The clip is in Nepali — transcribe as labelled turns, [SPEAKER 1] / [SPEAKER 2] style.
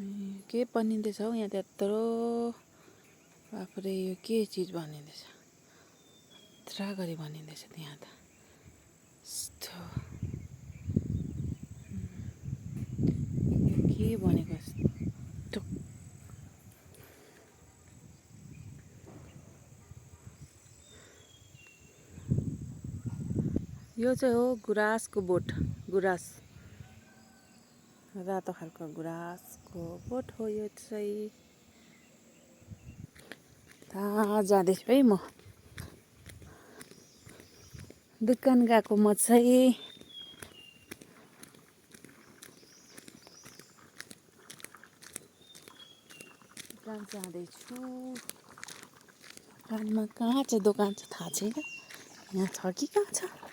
[SPEAKER 1] के बनिँदैछ हौ यहाँ त्यत्रो बाफरे यो के चिज बनिँदैछ यत्रा गरी बनिँदैछ त्यहाँ त यस्तो यो के बनेको यस्तो यो चाहिँ हो गुराँसको बोट गुराँस रातो खालको गुराँसको बोट हो यो चाहिँ जाँदैछु है म दोकान गएको म चाहिँ दोकान जाँदैछु दोकानमा कहाँ छ दोकान चाहिँ थाहा छैन यहाँ छ कि कहाँ छ